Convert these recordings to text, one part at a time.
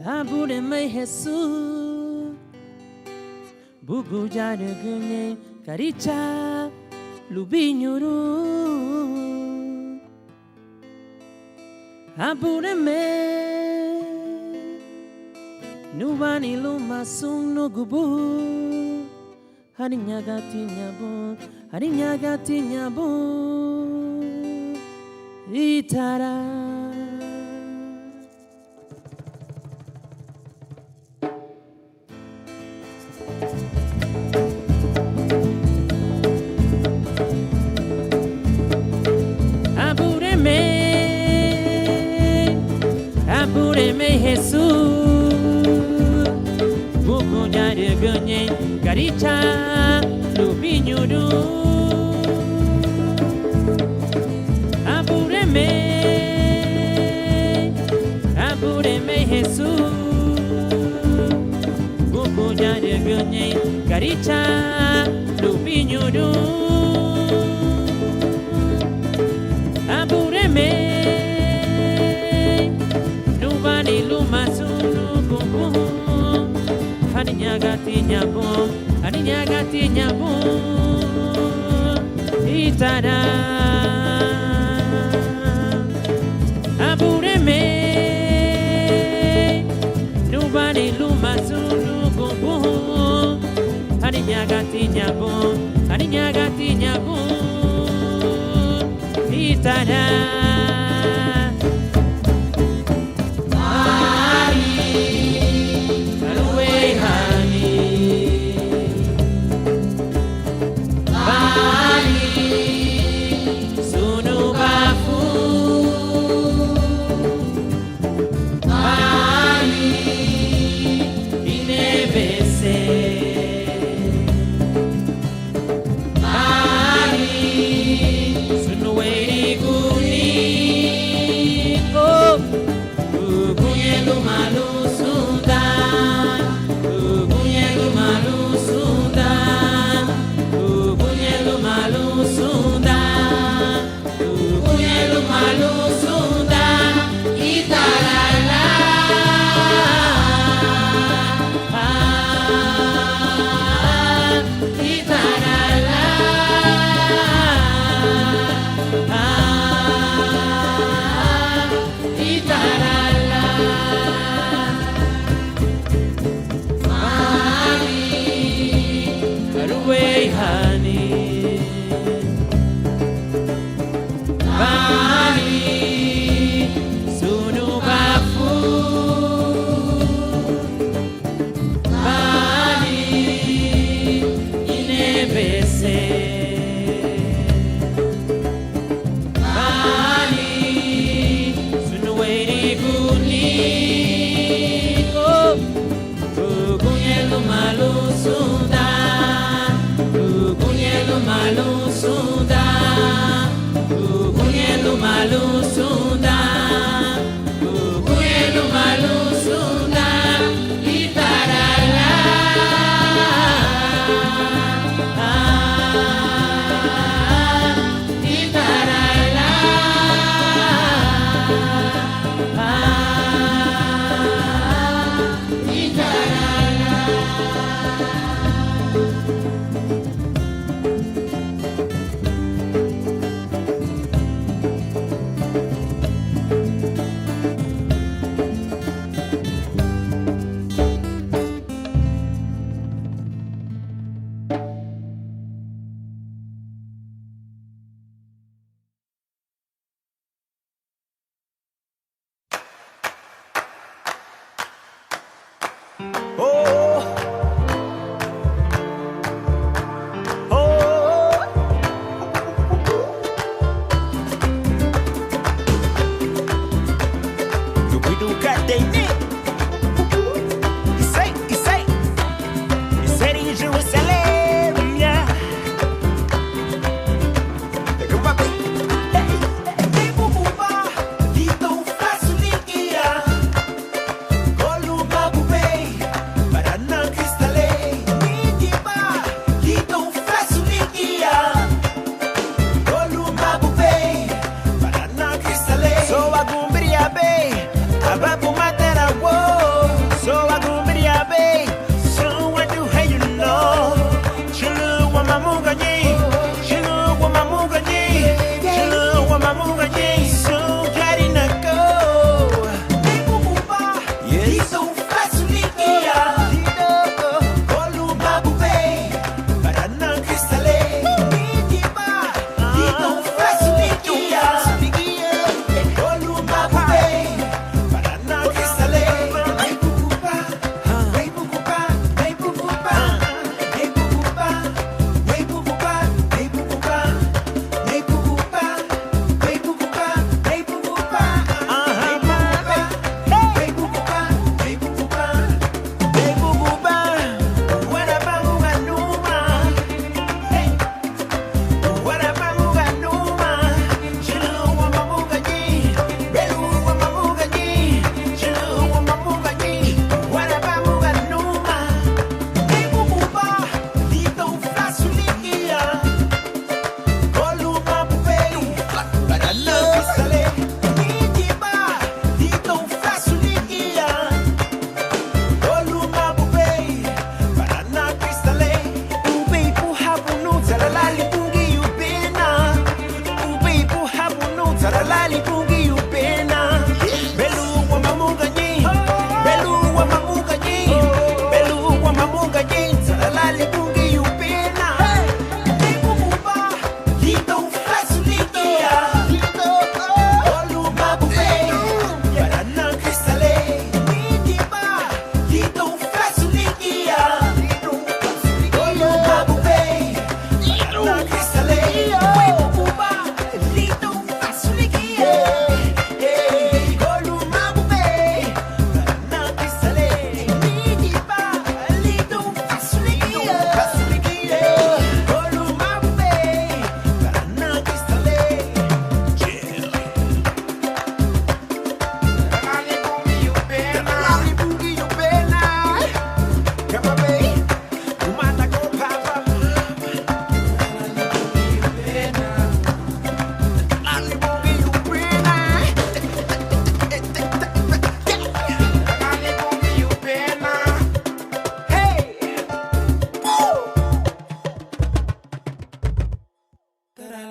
Abureme Jesus Bugu jare gunye Karicha Lubinyuru Abureme Nubani luma sung no gubu Harinyagati nyabo Itara Abureme Jesus Buku jare gunye Karicha Lubinyuru Abureme Jesus Buku jare gunye Karicha Lubinyuru Abureme Nubani luma sunu kuku Harinyagati nyabo Itara Abureme Nubani luma sunu kuku Harinyagati nyabo Itara Sunway guni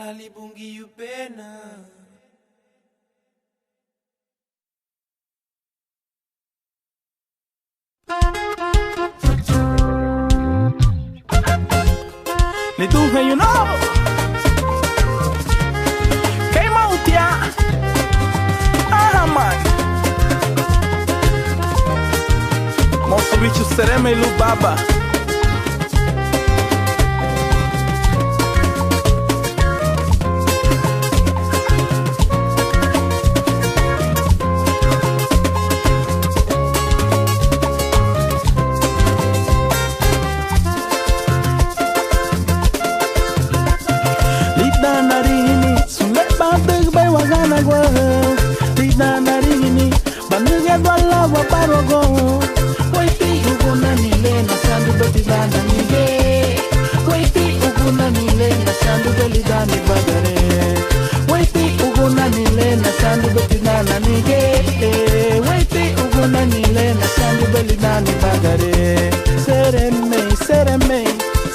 malali bungi upena. Les two hey you know came out ya man Mosso bicho sereme lu baba Lida narini banuga dwala wa barogo Waiti uguna nile na sandu betida na nige Waiti uguna nile na sandu belida ni bagare Waiti uguna nile na sandu betida na nige Waiti uguna nile na sandu belida ni bagare Sereme, sereme,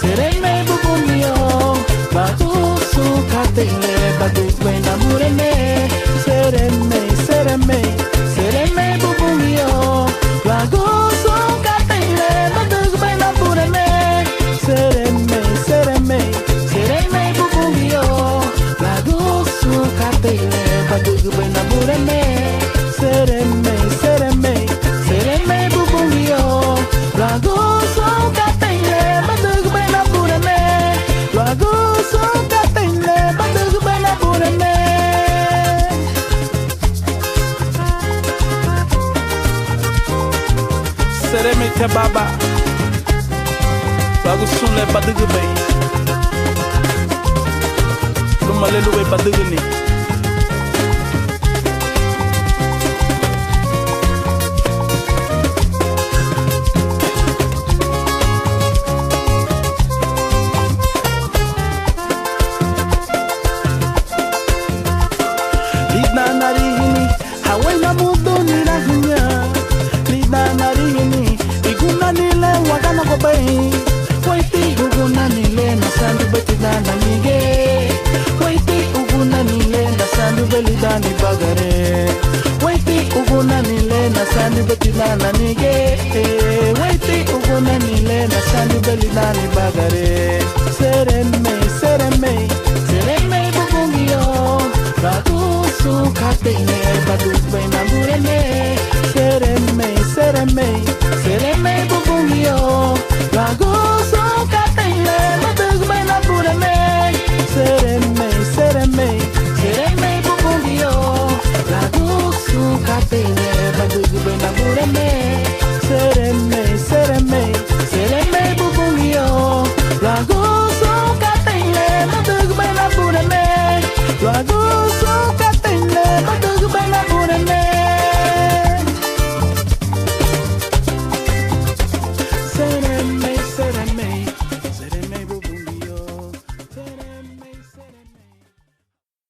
sereme bubunio Batu sukatele batu kwena murene Sereme, sereme, sereme bubungio Lago sukatele batu kwena murene Sereme, sereme, sereme bubungio Lago sukatele batu kwena murene Sereme, sereme, sereme bubungio Lago sukatele batu kwena murene Lago sukatele batu kwena murene Sereme te baba Lagu sunle badugu bay Lumalelu bay badugu ni Lida narini Hawaina mudu nirahunya Lida narini Iguna nile wakana kobai Waiti uguna nile na sandu betida na nige Waiti uguna nile na sandu belida ni bagare Waiti uguna nile na sandu betida na nige Waiti uguna nile na sandu belida ni bagare Sereme, sereme, sereme bubungio Ratu sukatele badu kwena murene Sereme, sereme, sereme bubungio Lago sukatele badu kwena murene Sereme, sereme, sereme bubungio Lago sukatele badu kwena murene Sereme, sereme, sereme bubungio Lago sukatele badu kwena murene Lago sukatele badu kwena murene Sereme, sereme, sereme bubungio Sereme, sereme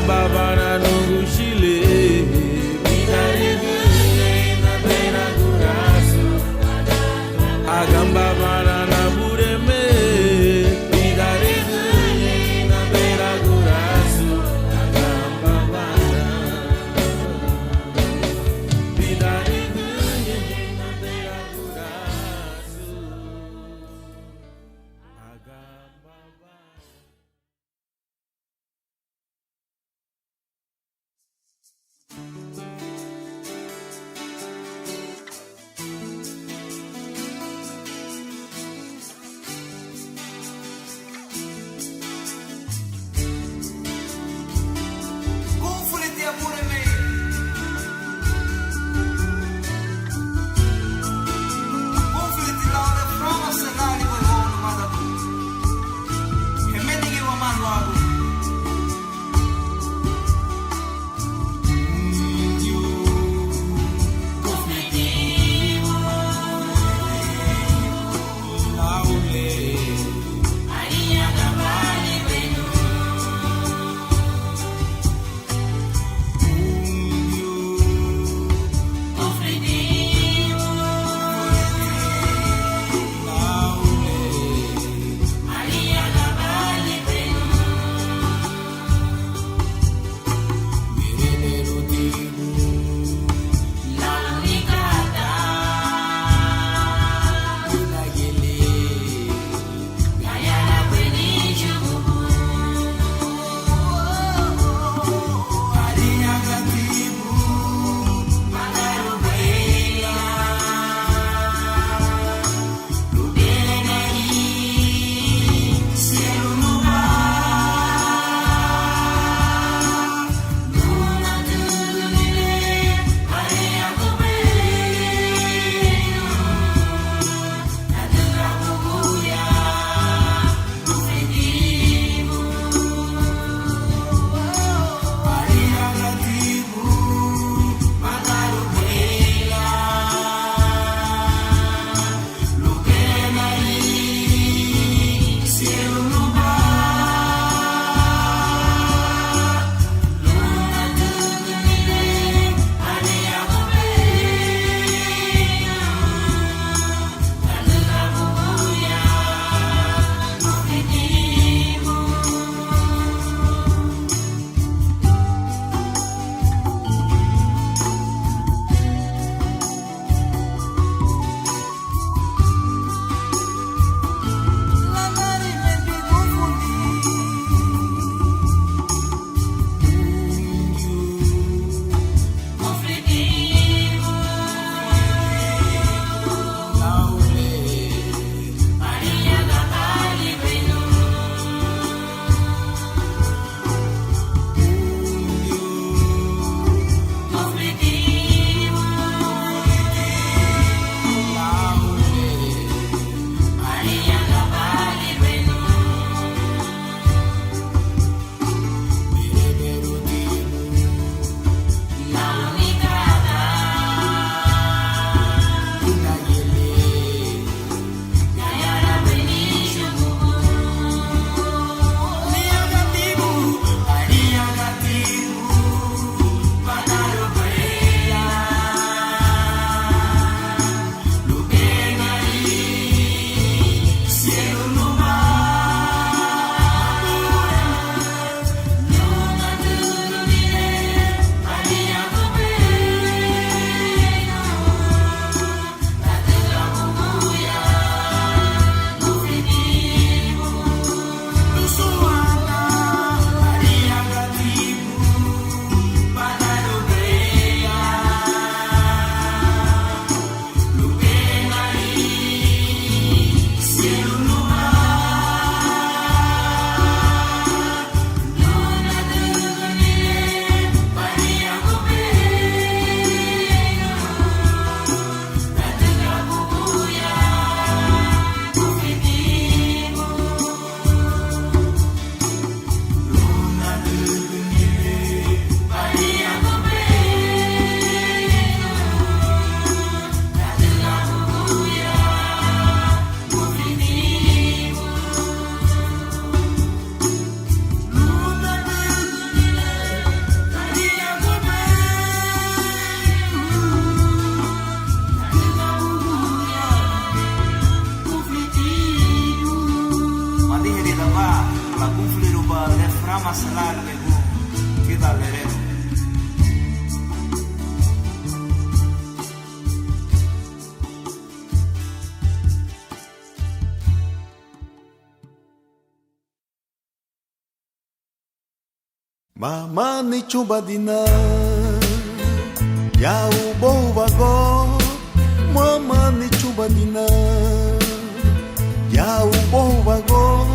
Agamba bana nungu shile. Agamba bana na bureme. Rama Salar Legu Kita Lerero. Mama ni chumba dina ya ubo wago. Mama ni chumba dina ya ubo wago.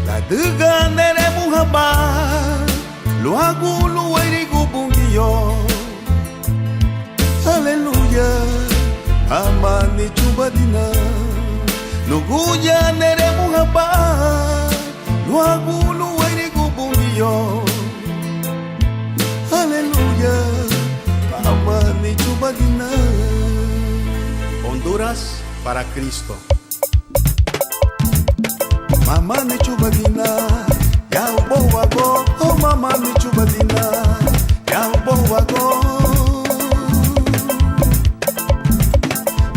La duga nere muhaba luagu luweri gubungiyo. Hallelujah. Mama ni chumba dina nuguja nere muhaba luagulu wairi gubungiyo. Aleluya. Mama ni chubadina. Honduras para Cristo. Mama ni chubadina ya ubo wago. Oh mama ni chubadina ya ubo wago.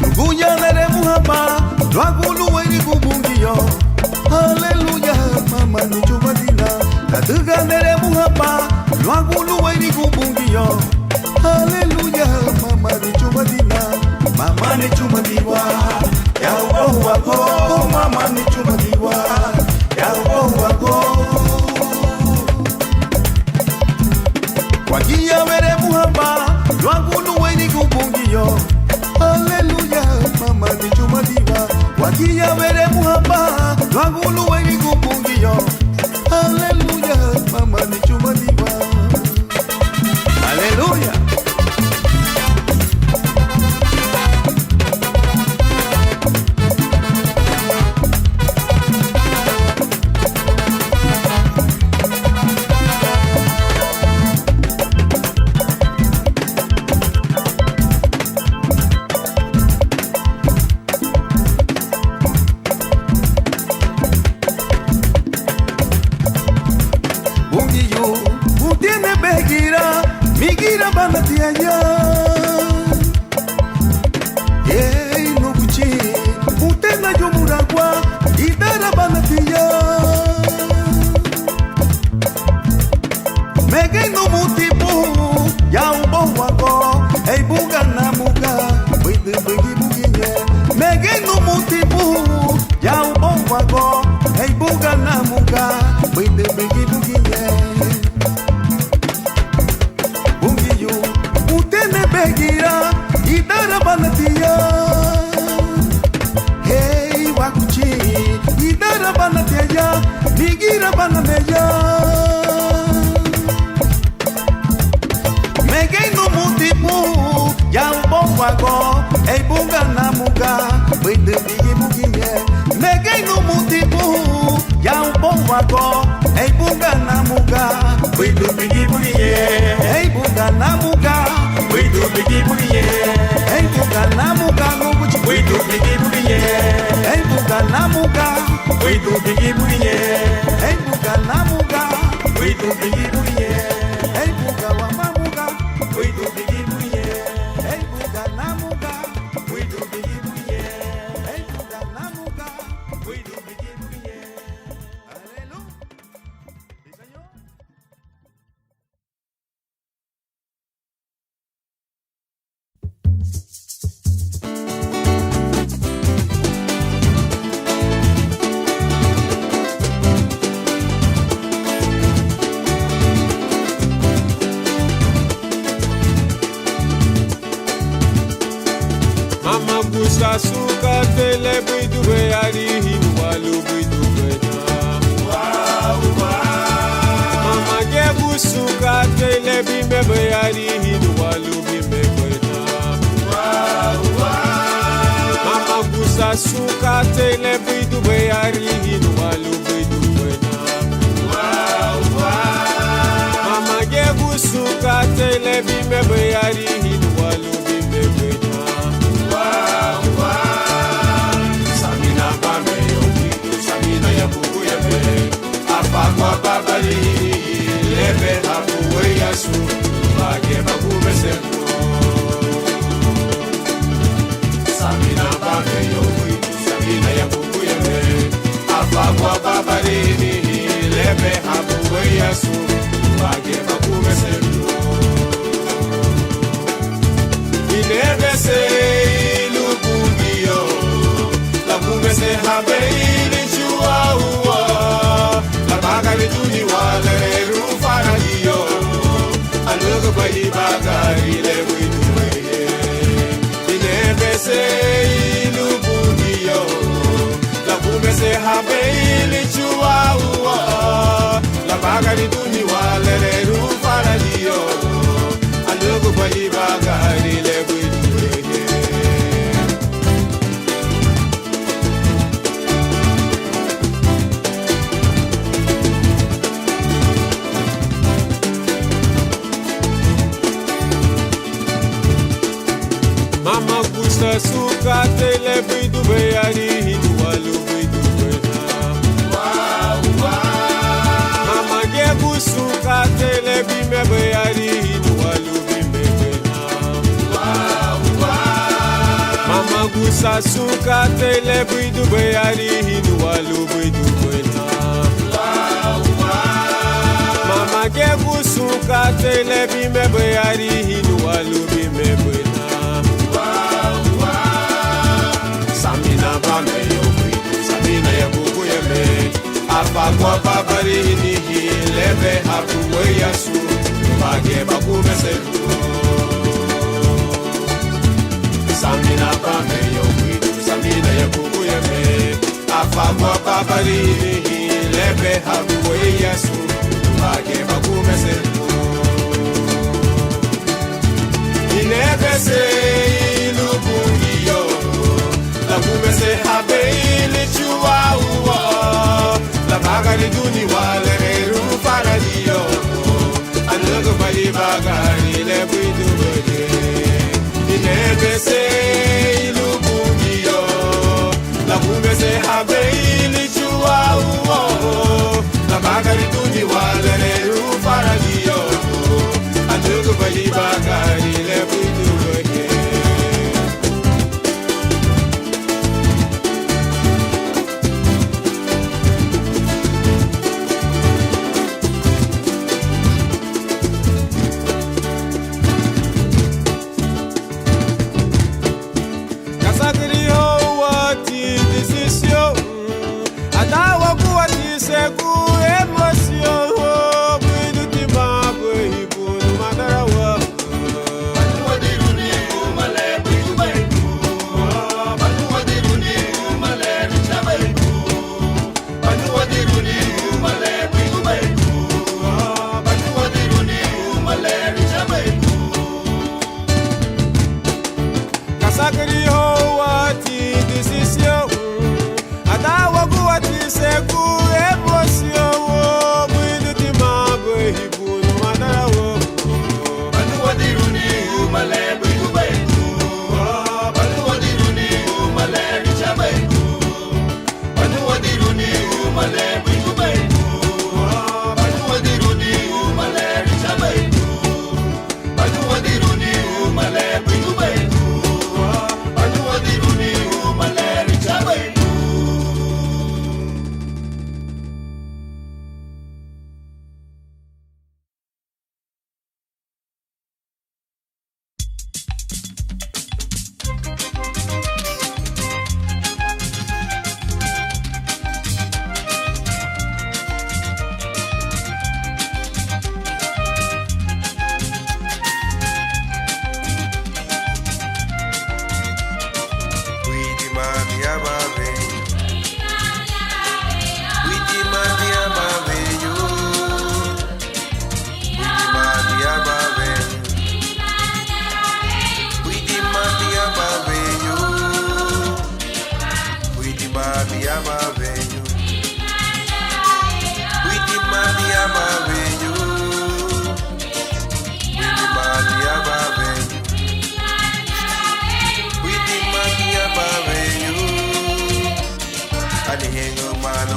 Nuguya nere muhaba luagulu wairi gubungiyo. Aleluya, mama ni chubadina. Kaduga nere muhaba, luagulu wairi gubungiyo. Aleluya, mama ni chubadina. Mama ni chubadiwa, ya ubo wago. Mama ni chubadiwa, ya ubo wago. Wagia were muhaba, luagulu wairi gubungiyo. Aleluya, mama ni chubadiwa. Wagia were muhaba, luagulu wairi gubungiyo. Aleluya, mama ni chubadiwa. Aleluya. Migira banatiaya. Hey nubuchi utena yomuragwa idara banatia. Mege no mutipu ya ubo wago. Hey buga na muga bidi bigi buginye. Mege no mutipu ya ubo wago. Hey buga na muga bidi bigi buginye. Begira idara banatia. Hey wakuchi idara banatia. Nigira banameya. Mege no mutipu ya ubo wago. Hey bunga na muga bidi bigi buginye. Mege no mutipu ya ubo wago. Hey bunga na muga bidi bigi buginye. Hey bunga na muga we do bigi bugiye. Hey buga namuga nubuchi. We do bigi bugiye. Hey buga namuga. We do bigi bugiye. Hey buga namuga. We do bigi bugiye. Hey buga wa mamuga. We do bigi bugiye. Hey buga namuga. We do bigi bugiye. Hey buga namuga. We do bigi bugiye. Hallelujah. Sí, Señor. Mama gusa suka tele bidu be ari hinu walu bidu be na. Mama ge gusuka tele bimbe be ari hinu walu bimbe be na. Mama gusa suka tele bidu be ari hinu walu bidu be na. Mama ge gusuka tele bimbe be ari hinu walu bimbe be na. Samina bame yokidu, samina ya buku ya be. Apa kwa babali, lebe hapu we yasu, bage bagu meseno. Samina bame yokidu, samina ya buku ya be. Apa kwa babarini lebe habu we Yesu bage bakume sendo inebe se lubungio la kume se habe ili chua uwa la bagari tuni wale rufara dio alugo bayi bagari le widuwe inebe se lubungio la kume se habe ili chua uwa la bagari tuni wale rufara dio alugo bayi bagari le widuwe Mama kusa suka tele bidu bayari hinu walu bidu bena. Mama gebu suka tele bime bayari hinu walu bime bena. Mama kusa suka tele bidu bayari hinu walu bidu bena. Mama gebu suka tele bime bayari hinu walu bime bena. Samina bameyo kwitu, samina ya bubu ya me. Alfa kwa babari nihi, lebe hapu we Yesu, bage bakume selu. Samina bameyo kwitu, samina ya bubu ya me. Alfa kwa babari nihi, lebe hapu we Yesu, bage bakume selu. Inebe se ilubungio la kume se habe ili chua uwa la bagari duni wale rufara dio anugo bayi bagari le bidu bede inebe se ilubungio la kume se habe ili chua uwa la bagari duni wale rufara dio anugo bayi bagari le bidu bede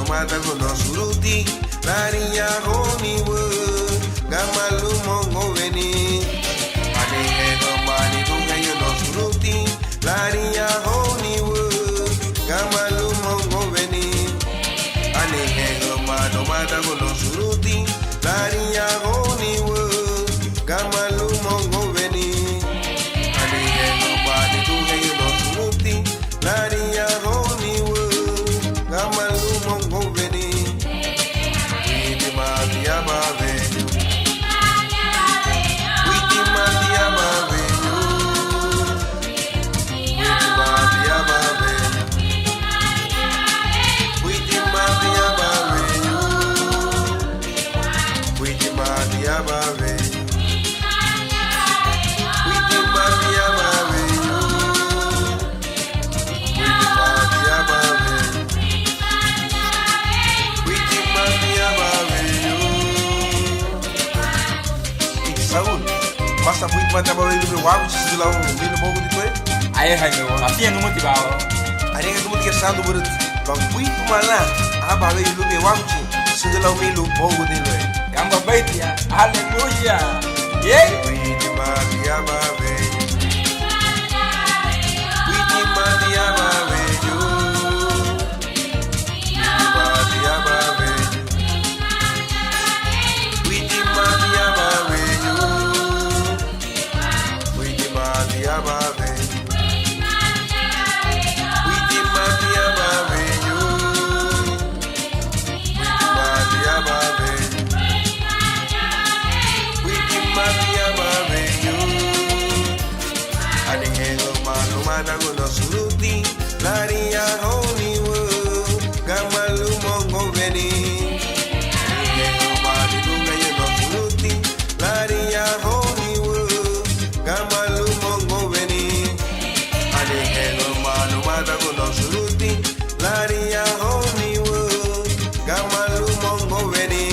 mata con los suruti, la niña Hollywood, Gamalu Mongo Veni, Ane Mani Tunga no suruti, la niña Hollywood, Gamalu Mongo Veni, Ane mano mata con los suruti, la niña goni wo, gamalu mongo veni. Aniye no bani tu gay los suruti, la niña goni wo, gamalu mongo veni. Witi matia bavenyo, witi matia bavenyo, witi matia bavenyo. Basta muito mais trabalho do meu água, se lá um vídeo pouco de coisa. Aí, Raio, assim é no motival. Aí é muito que sando por bang muito malá. Ah, para ver do meu água, se lá um vídeo pouco de coisa. Gamba baitia, aleluia. Yeah. Witi matia bavenyo, witi matia bavenyo, matia bavenyo, witi matia bavenyo, witi matia bavenyo, witi matia bavenyo, matia bavenyo. Matia bavenyo, adengelo mano mata con los suruti, la niña honi wo, gamalu mongo veni. Adengelo mano gay los suruti, la niña honi wo, gamalu mongo veni. Adengelo mano mata con los suruti, la niña honi wo, gamalu mongo veni.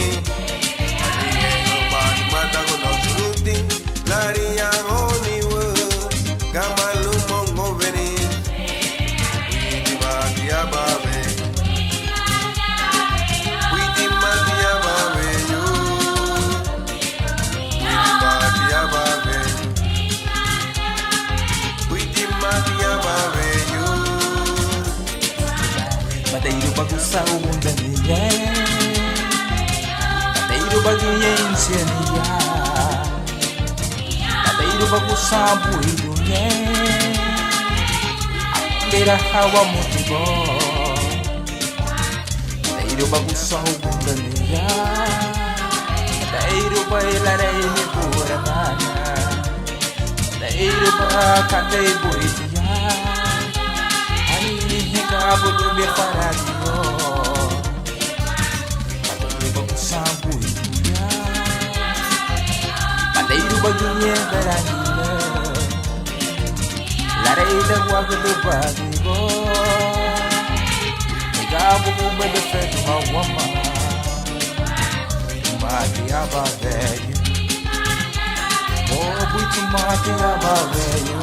Laria honi wo, gamalu mongo veni. Witi matia babe, witi matia babe yo, witi matia babe, witi matia babe yo. Mateiro bagunça o mundo ninguém. Mateiro bagunça ninguém. Mateiro bagunça buido ninguém. Beira hawa muito bom. Mateiro bagunça o mundo ninguém. Mateiro bailar ele por nada. Mateiro bacatei buido. Cabo do meu paradio, padeiro bagunça buia, padeiro bagunha beranila, lareira guaga do badigo, cabo com medo feito hawama, matiaba velho, oh muito matiaba velho.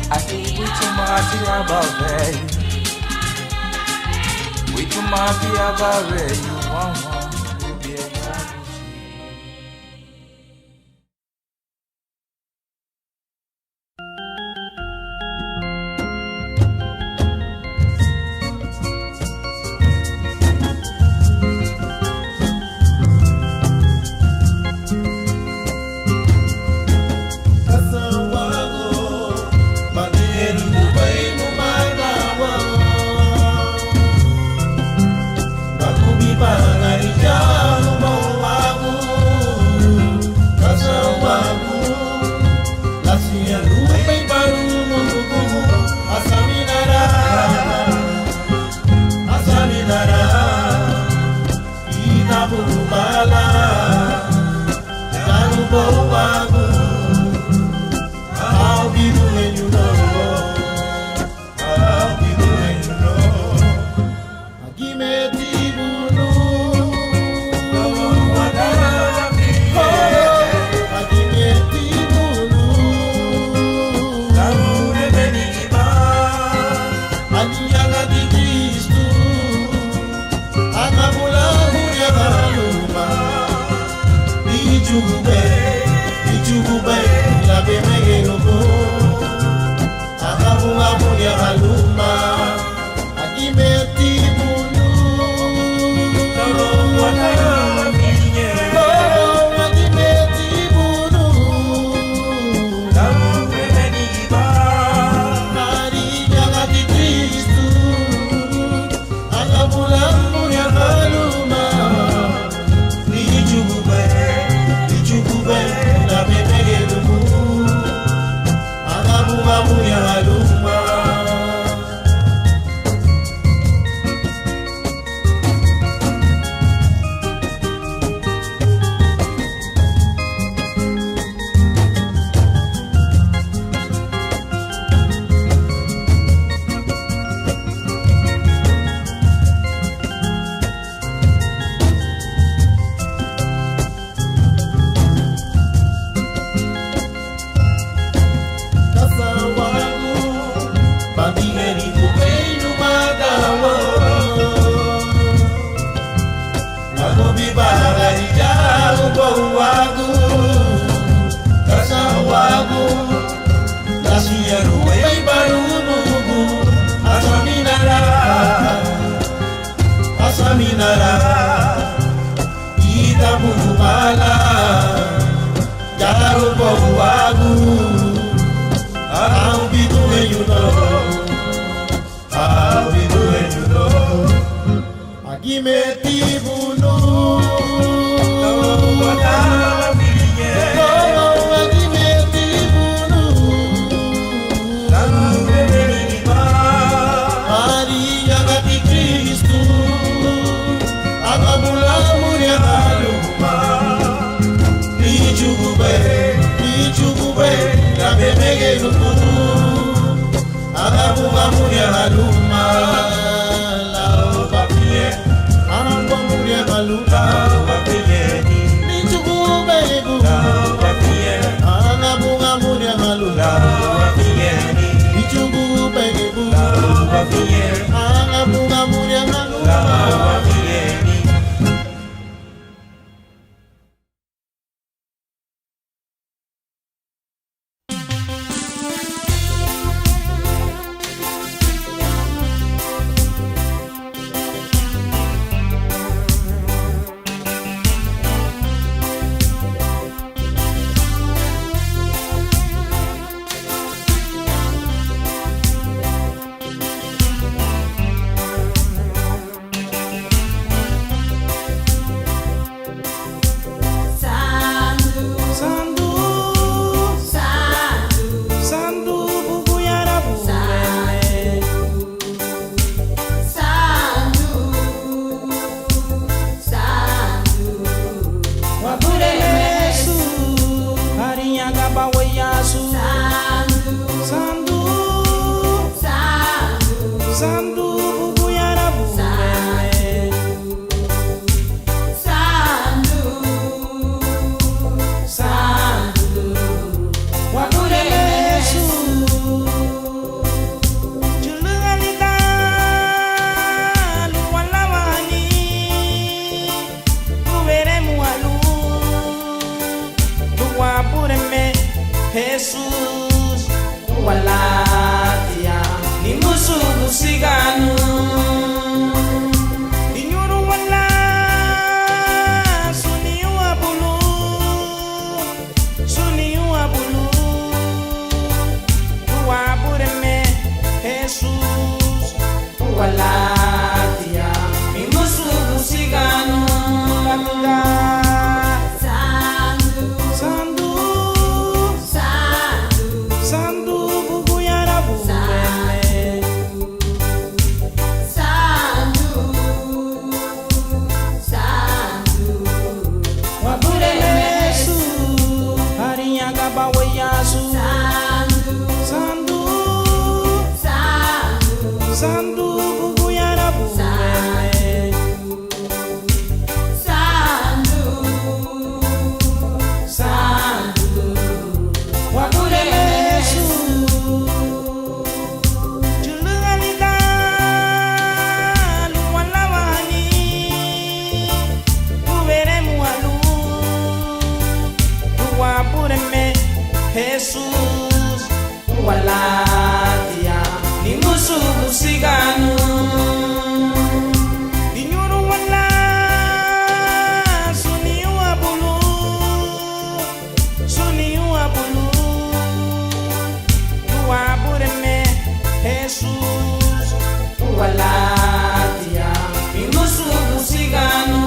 Ati muito matia velho, muito matia velho, mama. Aluma, aquí me tibulu. Asiyaru wei baru bubu Asaminara Ida bumala Jaro bobu agu I'll be doing you know I'll be doing you know Agime tibunu Jesus, walatia, ni musu musiganu. Dinyuru wala, suniwa bulu, wabure me, Jesus, walatia, ni musu musiganu. Jesus, walatia, ni musu musiganu. Dinyuru wala, suniwa bulu, wabure me, Jesus, walatia, ni musu musiganu.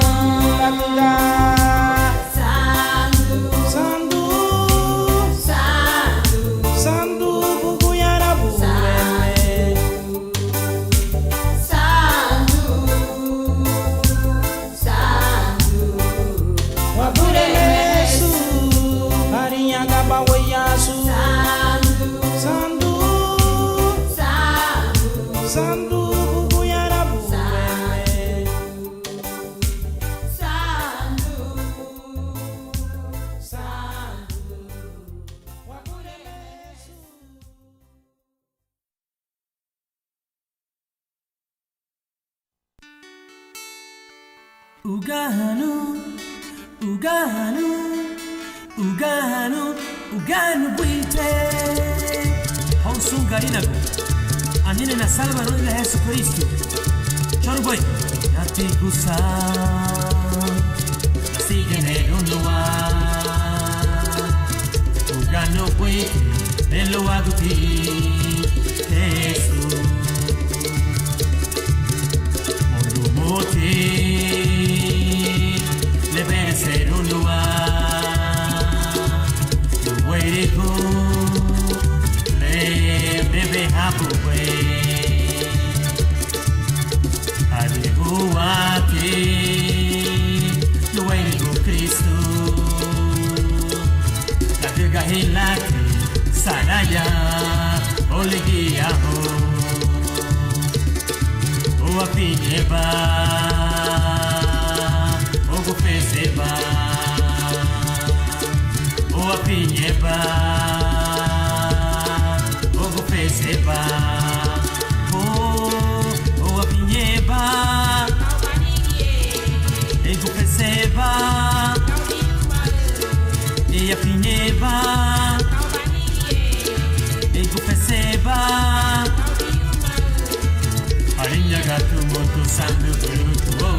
Uganu bwite sungarinago anine na salva no ila Yesu Kristo choro boy yati gusa sigene unwa ugano boy nelo aguti Yesu mondo moti deve ser un lugar way to go bebe hapuwe alihuati luwele go Kristo la diga hilaki saraya olegia ho o apinyeba o go peseba o apinyeba Seba oh apinyeba ego peseba e apinyeba ego peseba arinya gatu moto sandu bruto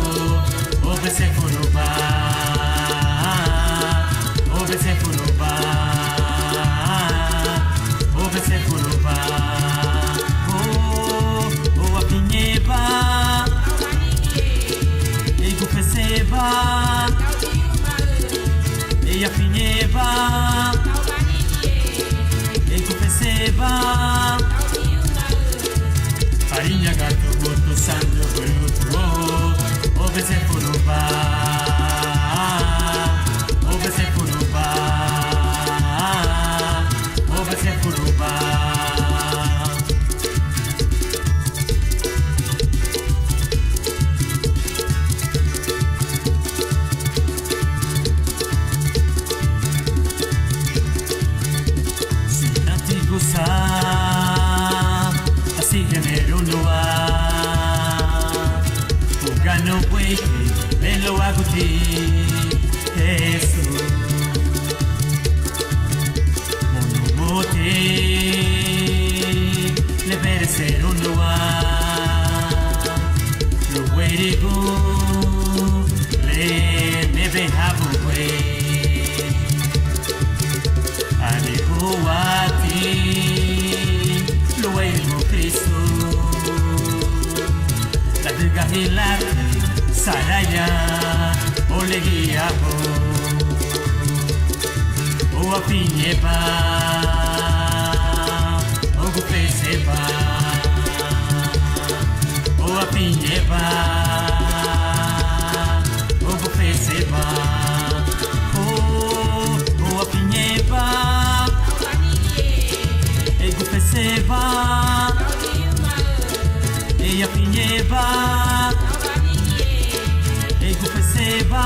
o bese furuba o bese furuba o bese furuba o apinyeba ego peseba e apinyeba ego peseba arinya gato moto sandu bruto o bese furuba o bese furuba o bese furuba así genero un lugar Ugano weke lelo aguti Jesús monomote le ver ser un lugar lo huerigo le neve habuwe alihuati luego Cristo la diga hilaki saraya olegia o apinyeba o gupeseba o apinyeba o gupeseba o apinyeba ego peseba e apinyeba ego peseba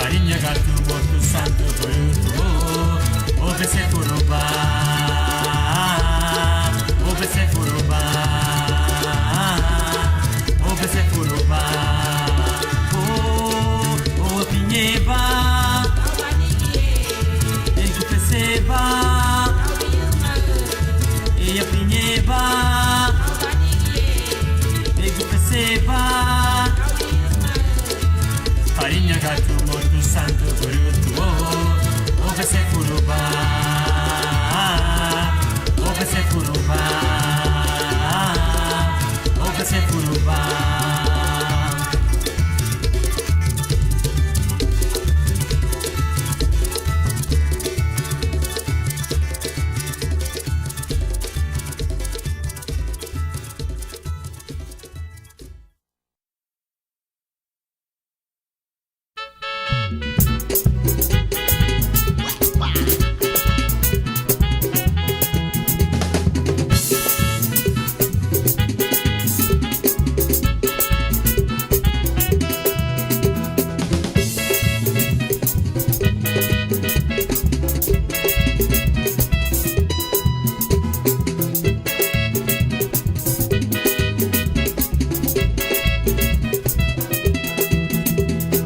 arinya gatu moto santo bruto o bese furuba o bese furuba o bese furuba o apinyeba ego peseba e apinyeba ego peseba arinya gatu moto santo bruto o bese furuba o bese furuba o bese furuba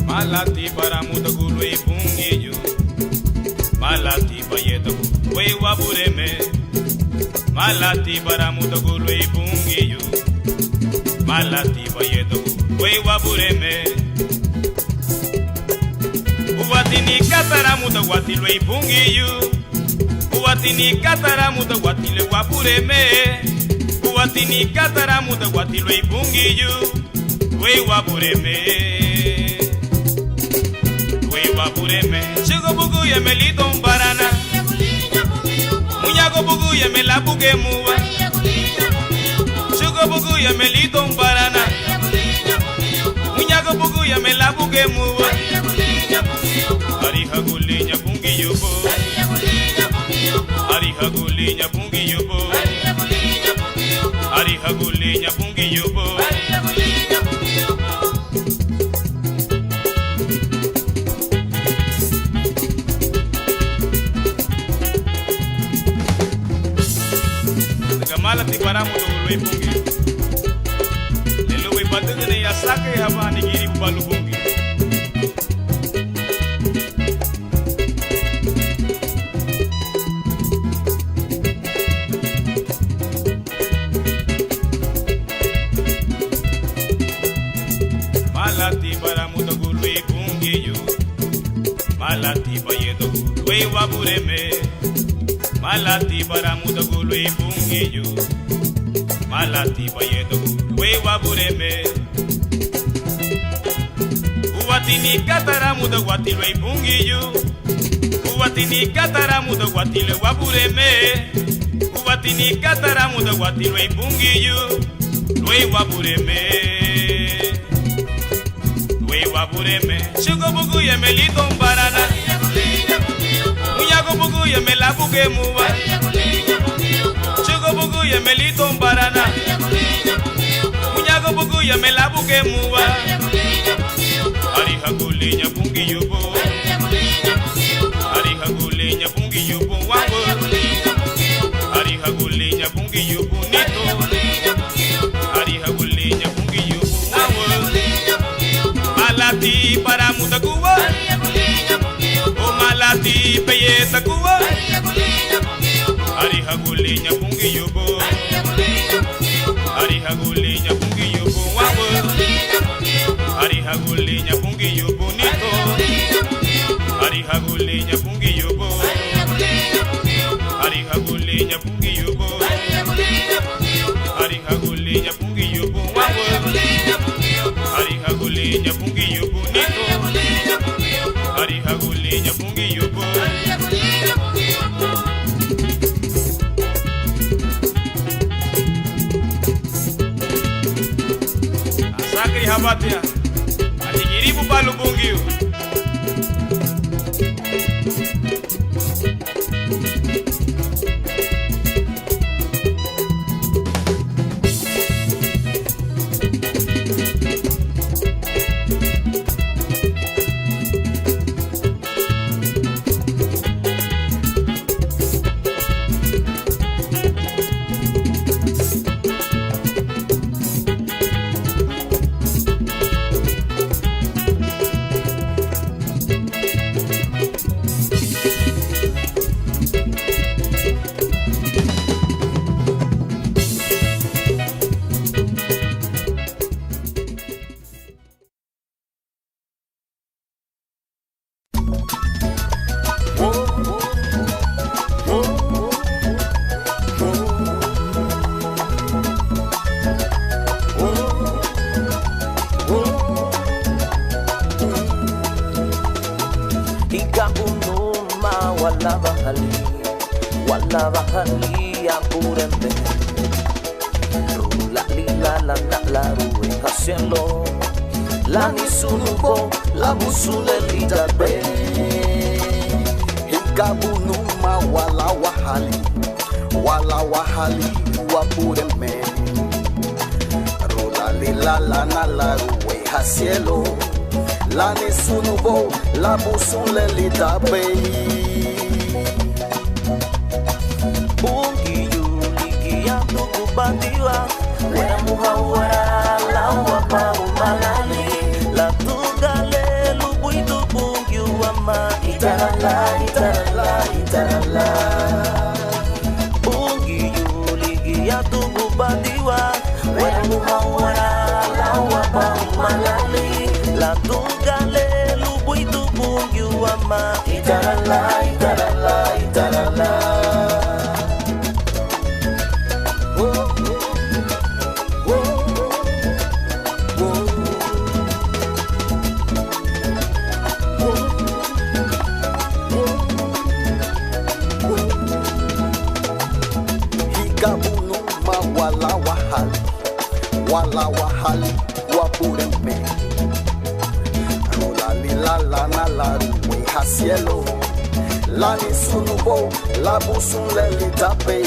Malati para muda gulu e bungiyo Malati bayedo we we wabureme malati baramudo gului bungiyu malati bayedo we wabureme uwatini kataramudo watilwe bungiyu uwatini kataramudo watile wabureme uwatini kataramudo watilwe bungiyu we wabureme Chigo bugu ye melito mbarana Munyago bugu ye melabuge muwa Chigo bugu ye melito mbarana Munyago bugu ye melabuge muwa Ariha gulinya bungi yubo Ariha gulinya bungi yubo Ariha gulinya bungi yubo Malati baramudo ulwe bungi Leluwe badugene ya sake habani giri bubalu bungi Malati baramudo ulwe bungi yu Malati bayedo ulwe wabureme Malati baramudo ulwe bungi yu Malati bayedo we wabureme Uwatini kataramuda watilwe bungiyu Uwatini kataramuda watile wabureme Uwatini kataramuda watilwe bungiyu we wabureme We wabureme Shugo bugu ye melito mbarana Munyago bugu ye melabuge muwa Chigo bugu ye melito mbarana Munyago bugu ye melabuge muwa Ariha gulinya bungi yubo Ariha gulinya bungi yubo wango Ariha gulinya bungi yubo nito Ariha gulinya bungi yubo wango Malati para mutakuwa O malati peye takuwa Ariha gulinya bungi yubo Ariha gulinya bungi yubo wango Ariha gulinya bungi yubo nito Ariha gulinya bungi yubo Ariha gulinya bungi yubo Ariha gulinya bungi yubo wango Ariha gulinya bungi yubo nito Ariha gulinya bungi yubo Asakri habatia Atigiribu palu bungiu wala bahali apúrenme. La lila la rue haciendo la ni sunuko la busulelita be. Hikabunuma wala wahali apúrenme. La lila la rue haciendo la ni sunuko la busulelita be. Bandiwa, wena muhawara la wapa umalali, la tugale lubuitu bungi wama itarala. wapa malali la tungale lubui tubu yuama itarala itarala itarala wala wahali wapurembe rolali la na la ruwe hasielo la ni sunubo la busunle litape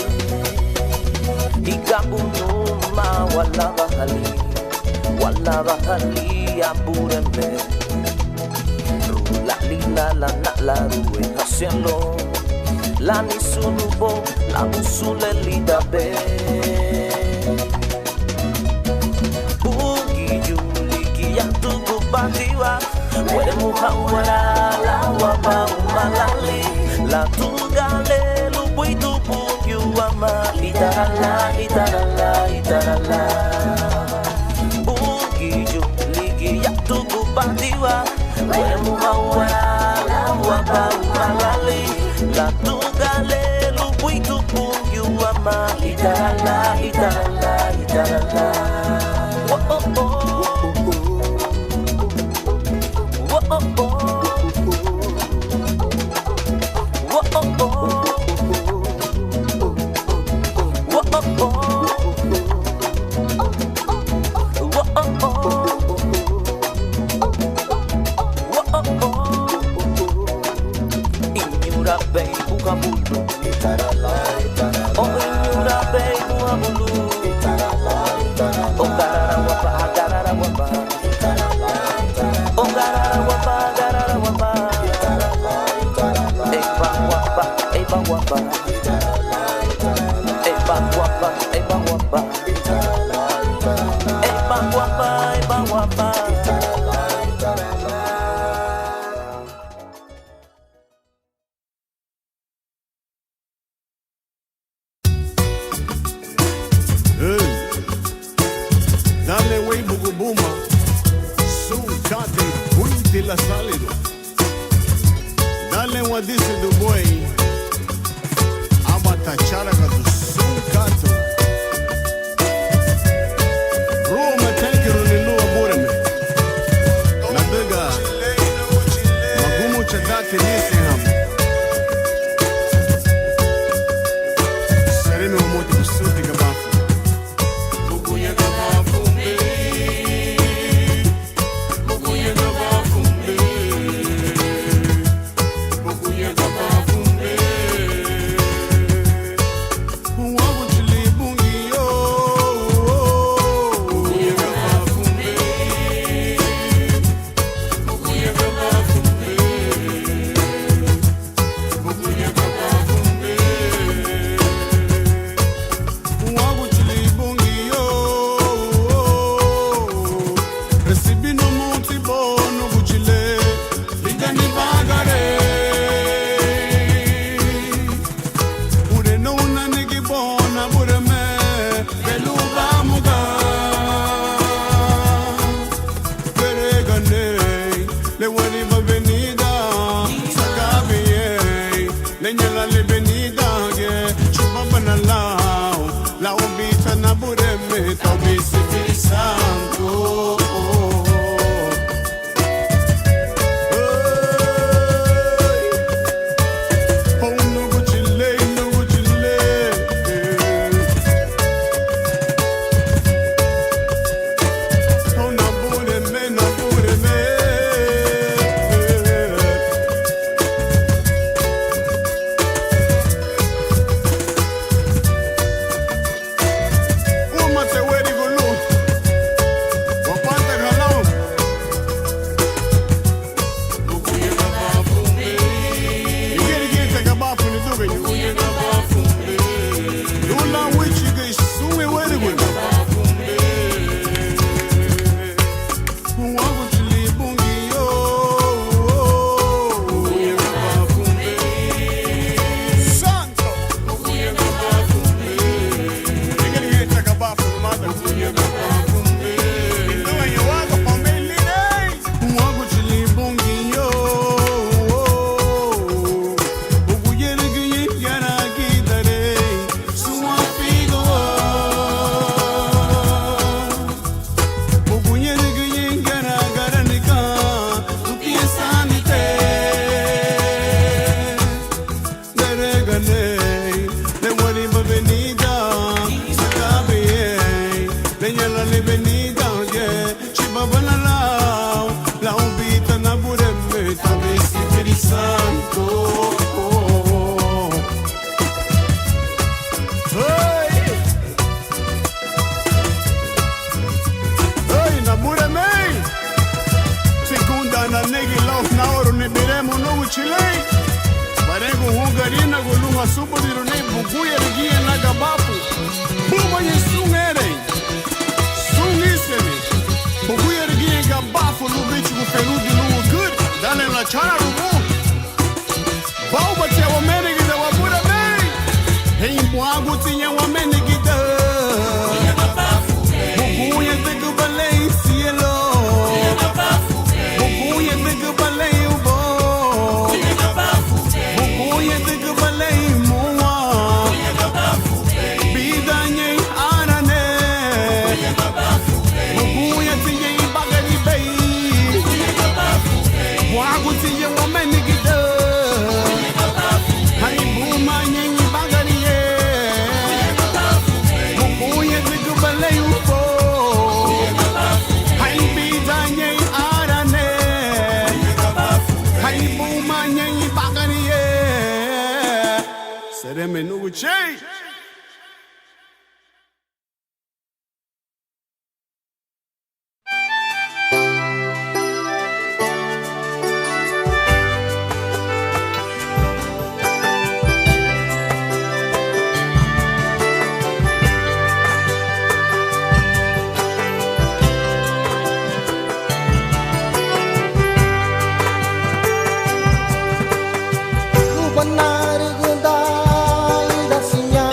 ikabunuma wala wahali apurembe rolali la na ruwe hasielo la ni sunubo la busunle litape Batiwa, wale muhawala la wapa umalali la tungale lubui tupu yuama itarala itarala itarala Bugiju ligi ya tuku batiwa wale muhawala la wapa umalali la tungale lubui tupu yuama itarala itarala itarala oh oh oh La ubita na bureme, tobisi santo. subo di rune buguya regia na gabapu. Buma ye sungere. Sungisene. Buguya regia gabafu lu bichi ku feru di lu good. Dale la chana rumu. Bauba te wa mene gida wa pura bei. Hey mwangu tinye wa mene gida. Buguya tegu balei cielo. Buguya tegu balei ubo. Buguya tegu balei mua. Bidanye arane. Buguya tinye ibagari bei. Mwangu tinye wa mene gida. Hai buma nye ibagari ye. Buguya tegu balei ubo. Hai bidanye arane. Hai buma nye ibagari ye. Sereme nugu chei. Benar gendai da sinya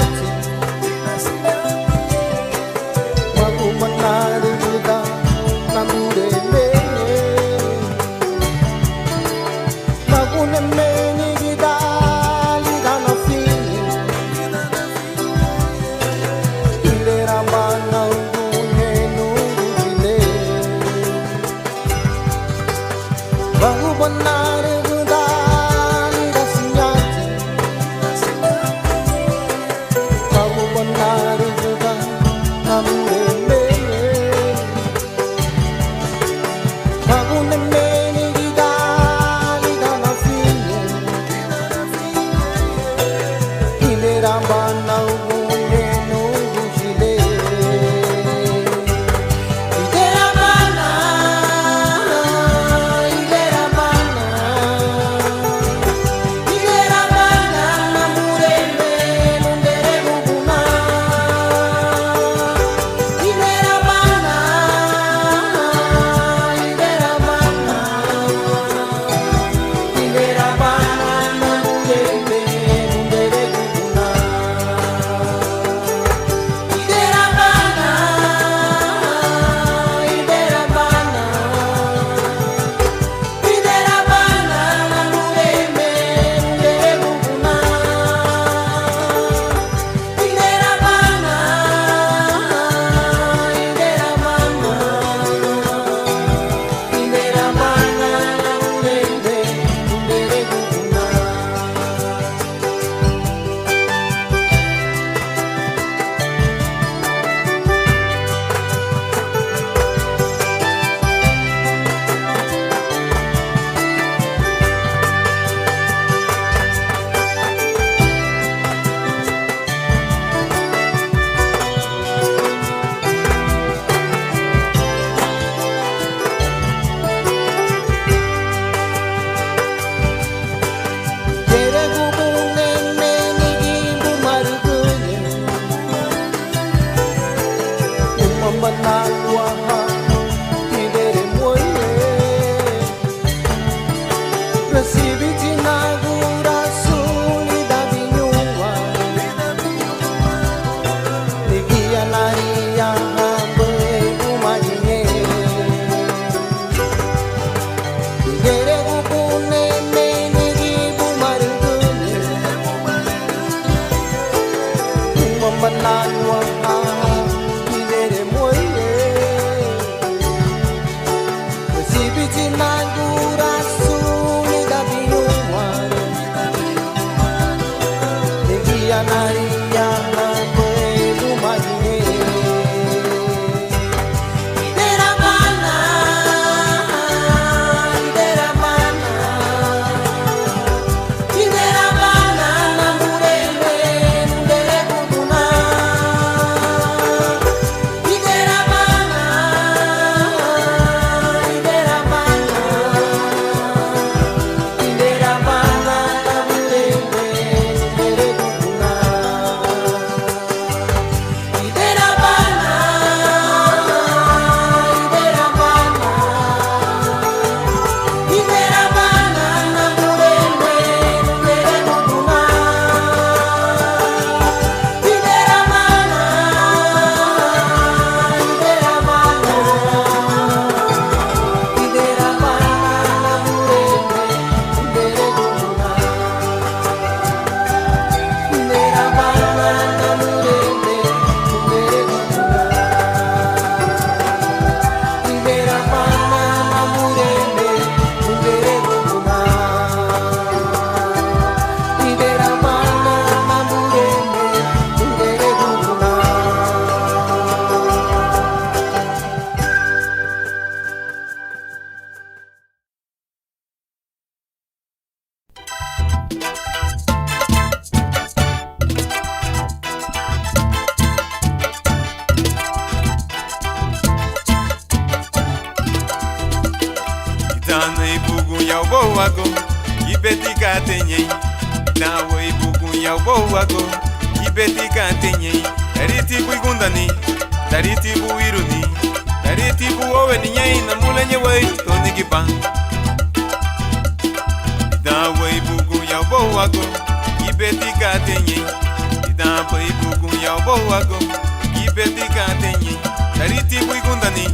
Dana ibugu ya boago, ibeti katenye. Dawo ibugu ya boago, ibeti katenye. Dariti buigundani, dariti buiruni, dariti buoweni nyai na mulenye wei tonigipa. Dawo ibugu ya boago, ibeti katenye. Dawo ibugu ya boago, ibeti katenye. Dariti buigundani,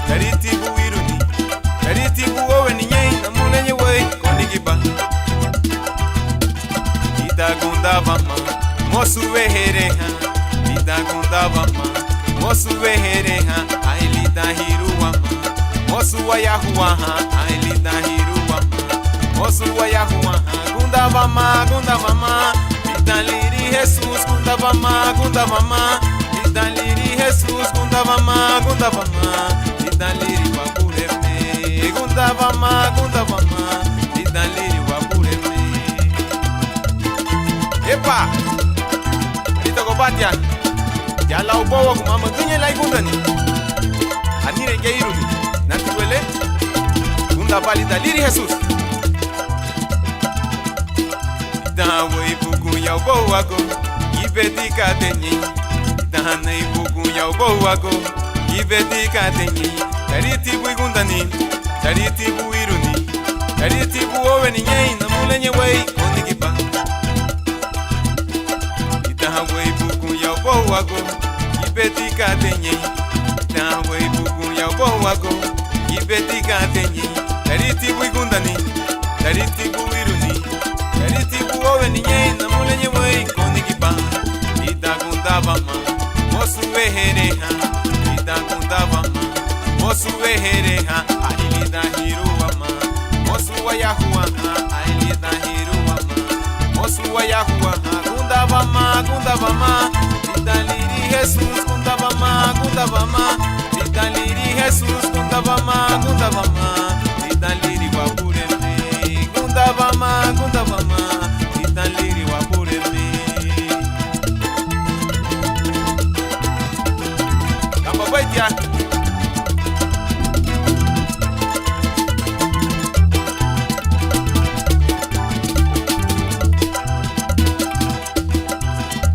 dariti buiruni. Dariti buowe ni nyei na mulenye wei konigiba. Ida gunda vama, mosu wehereha. Ida gunda vama, mosu wehereha. Ailida hiruwama, mosu wayahuaha. Ailida hiruwama, mosu wayahuaha. Gunda vama. Ida liri Jesus, gunda vama. Ida liri Jesus, gunda vama. Ida liri wapureme. Gunda vama, idaliri wapureme. Epa, ito ko batia. Yala ubowa kumama kinye la igundani. Anire ngeiruni, natuwele. Gunda bali daliri Jesus. Dawo ibugu ya ubowa go, ibeti katenye. Dana ibugu ya ubowa go, ibeti katenye. Dariti buigundani. Dariti buiruni, dariti buowe ni nyei na mulenye wei konigipa. Itahawe ibuku ya ubowago, ibeti katenye. Itahawe ibuku ya ubowago, ibeti katenye. Dariti buigundani, dariti buiruni, dariti buowe ni nyei na mulenye wei konigipa. Itagunda vama, mosu wehereha. Itagunda vama, mosu wehereha. Ailida hiruwama, mosu wayahuaha. Ailida hiruwama, mosu wayahuaha. Gunda vama, idaliri Jesus. Gunda vama, idaliri Jesus. Gunda vama, idaliri wapureme. Gunda vama, idaliri wapureme. Kamba baitia.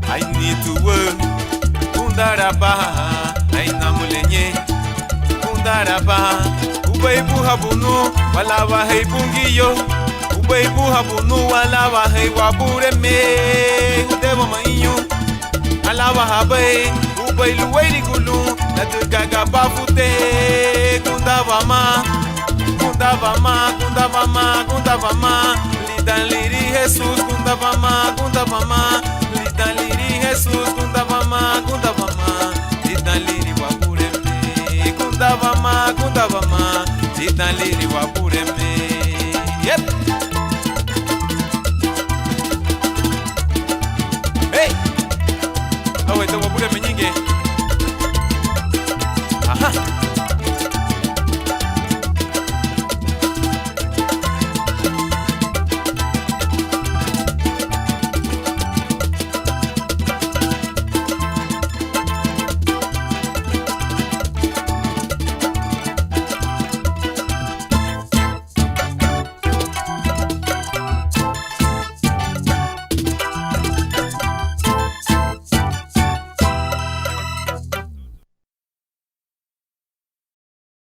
I need to work. Kundaraba, aina mulenye. Kundaraba, ubeibu habunu, walawa heibungiyo. Ubeibu habunu, walawa heiwabureme. Udebo mainyo, alawa habe. Ubeilu weiri gulu, natugaga bafute. Kundavama, lidaliri Jesus. Kundavama. Lidaliri Jesus, gunda vama. Lidaliri wapureme. Gunda vama. Lidaliri wapureme. Yep.